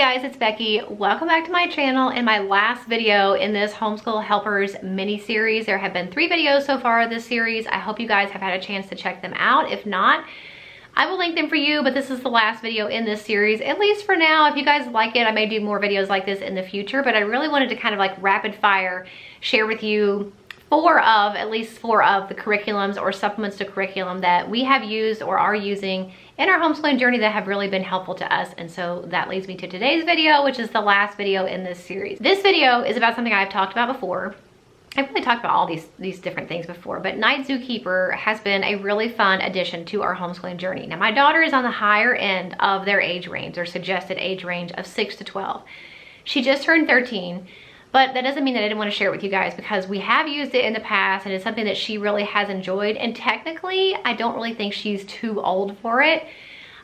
guys, it's Becky. Welcome back to my channel and my last video in this Homeschool Helpers mini series. There have been 3 videos so far of this series. I hope you guys have had a chance to check them out. If not, I will link them for you, but this is the last video in this series, at least for now. If you guys like it, I may do more videos like this in the future, but I really wanted to kind of like rapid fire share with you at least four of the curriculums or supplements to curriculum that we have used or are using in our homeschooling journey that have really been helpful to us. And so that leads me to today's video, which is the last video in this series. This video is about something I've talked about before. I've really talked about all these different things before, but Night Zookeeper has been a really fun addition to our homeschooling journey. Now, my daughter is on the higher end of their age range, their suggested age range of 6 to 12. She just turned 13. But that doesn't mean that I didn't want to share it with you guys, because we have used it in the past and it's something that she really has enjoyed. And technically, I don't really think she's too old for it.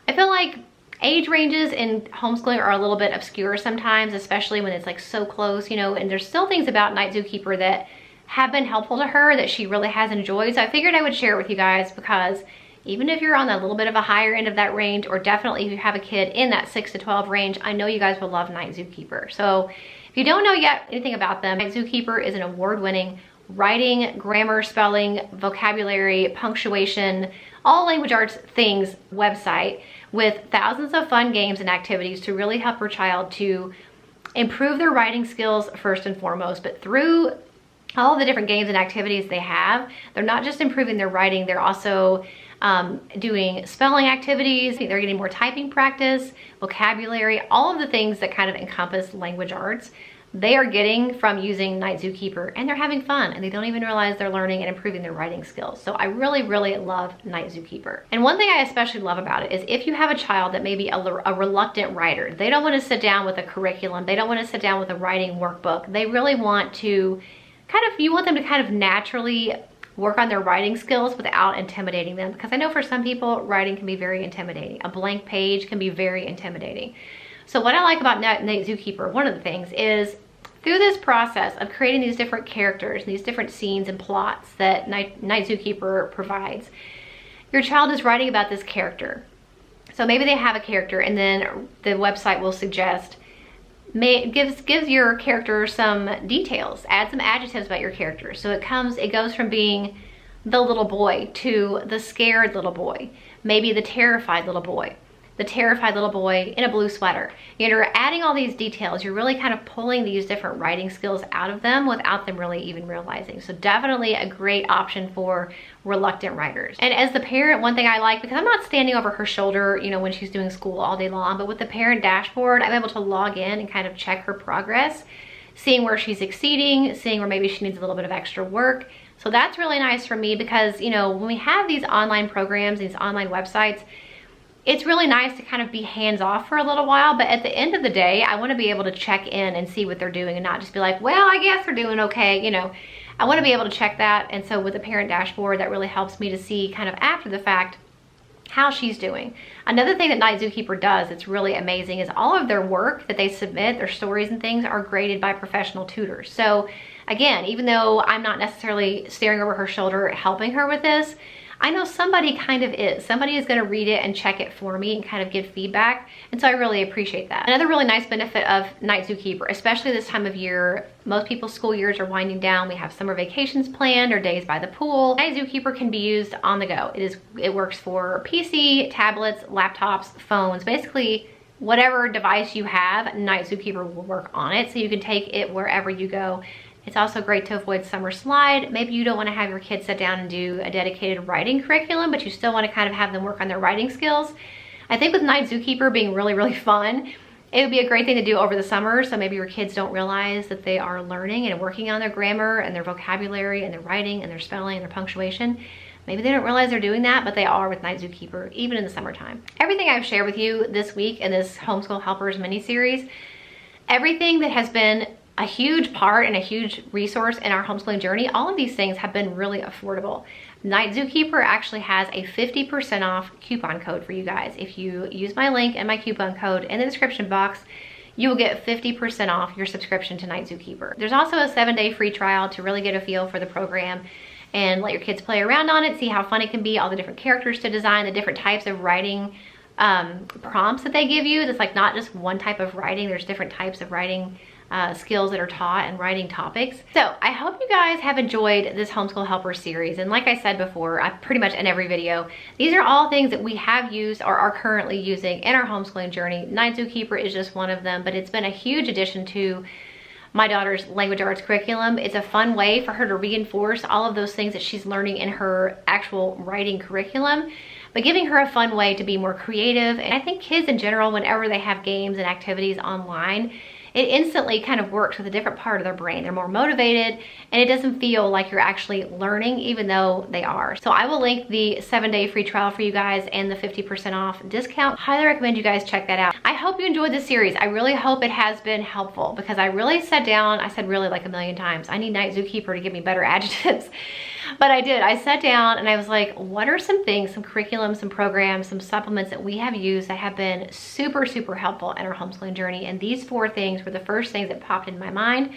I feel like age ranges in homeschooling are a little bit obscure sometimes, especially when it's like so close, you know, and there's still things about Night Zookeeper that have been helpful to her that she really has enjoyed. So I figured I would share it with you guys, because even if you're on a little bit of a higher end of that range, or definitely if you have a kid in that 6 to 12 range, I know you guys will love Night Zookeeper. So if you don't know yet anything about them, Night Zookeeper is an award-winning writing, grammar, spelling, vocabulary, punctuation, all language arts things website with thousands of fun games and activities to really help your child to improve their writing skills first and foremost. But through all the different games and activities they have, they're not just improving their writing, they're also doing spelling activities, they're getting more typing practice, vocabulary, all of the things that kind of encompass language arts, they are getting from using Night Zookeeper, and they're having fun and they don't even realize they're learning and improving their writing skills. So I really, really love Night Zookeeper. And one thing I especially love about it is if you have a child that may be a reluctant writer, they don't want to sit down with a curriculum, they don't want to sit down with a writing workbook, they really want to you want them to kind of naturally work on their writing skills without intimidating them, because I know for some people writing can be very intimidating. A blank page can be very intimidating. So what I like about Night Zookeeper, one of the things is through this process of creating these different characters, these different scenes and plots that Night Zookeeper provides, your child is writing about this character. So maybe they have a character and then the website will suggest, gives your character some details, add some adjectives about your character. So it goes from being the little boy to the scared little boy, maybe the terrified little boy in a blue sweater. You're adding all these details. You're really kind of pulling these different writing skills out of them without them really even realizing. So definitely a great option for reluctant writers. And as the parent, one thing I like, because I'm not standing over her shoulder, you know, when she's doing school all day long, but with the parent dashboard, I'm able to log in and kind of check her progress, seeing where she's exceeding, seeing where maybe she needs a little bit of extra work. So that's really nice for me, because, you know, when we have these online programs, these online websites, it's really nice to kind of be hands-off for a little while, but at the end of the day, I want to be able to check in and see what they're doing and not just be like, well, I guess they're doing okay, you know. I want to be able to check that, and so with the parent dashboard, that really helps me to see kind of after the fact how she's doing. Another thing that Night Zookeeper does that's really amazing is all of their work that they submit, their stories and things, are graded by professional tutors. So again, even though I'm not necessarily staring over her shoulder helping her with this, I know somebody kind of is. Somebody is going to read it and check it for me and kind of give feedback. And so I really appreciate that. Another really nice benefit of Night Zookeeper, especially this time of year, most people's school years are winding down. We have summer vacations planned or days by the pool. Night Zookeeper can be used on the go. It works for PC, tablets, laptops, phones, basically whatever device you have, Night Zookeeper will work on it. So you can take it wherever you go. It's also great to avoid summer slide. Maybe you don't want to have your kids sit down and do a dedicated writing curriculum, but you still want to kind of have them work on their writing skills. I think with Night Zookeeper being really, really fun, it would be a great thing to do over the summer. So maybe your kids don't realize that they are learning and working on their grammar and their vocabulary and their writing and their spelling and their punctuation. Maybe they don't realize they're doing that, but they are with Night Zookeeper, even in the summertime. Everything I've shared with you this week in this Homeschool Helpers mini-series, everything that has been a huge part and a huge resource in our homeschooling journey, all of these things have been really affordable. Night Zookeeper actually has a 50% off coupon code for you guys. If you use my link and my coupon code in the description box, you will get 50% off your subscription to Night Zookeeper. There's also a 7-day free trial to really get a feel for the program and let your kids play around on it, see how fun it can be, all the different characters to design, the different types of writing prompts that they give you. That's like not just one type of writing. There's different types of writing skills that are taught and writing topics. So I hope you guys have enjoyed this Homeschool Helper series. And like I said before, I pretty much in every video, these are all things that we have used or are currently using in our homeschooling journey. Night Zookeeper is just one of them, but it's been a huge addition to my daughter's language arts curriculum. It's a fun way for her to reinforce all of those things that she's learning in her actual writing curriculum, but giving her a fun way to be more creative. And I think kids in general, whenever they have games and activities online, it instantly kind of works with a different part of their brain. They're more motivated and it doesn't feel like you're actually learning, even though they are. So I will link the 7-day free trial for you guys and the 50% off discount. Highly recommend you guys check that out. I hope you enjoyed this series. I really hope it has been helpful because I really sat down, I said really like a million times, I need Night Zookeeper to give me better adjectives. But I did. I sat down and I was like, what are some things, some curriculum, some programs, some supplements that we have used that have been super, super helpful in our homeschooling journey? And these 4 things were the first things that popped in my mind.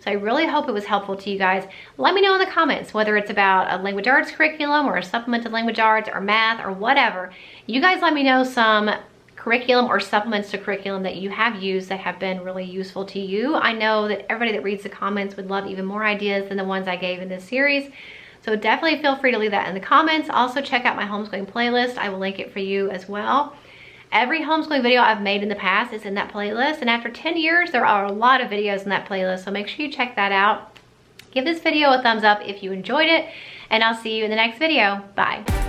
So I really hope it was helpful to you guys. Let me know in the comments whether it's about a language arts curriculum or a supplement to language arts or math or whatever. You guys let me know some curriculum or supplements to curriculum that you have used that have been really useful to you. I know that everybody that reads the comments would love even more ideas than the ones I gave in this series. So definitely feel free to leave that in the comments. Also check out my homeschooling playlist. I will link it for you as well. Every homeschooling video I've made in the past is in that playlist. And after 10 years, there are a lot of videos in that playlist. So make sure you check that out. Give this video a thumbs up if you enjoyed it. And I'll see you in the next video. Bye.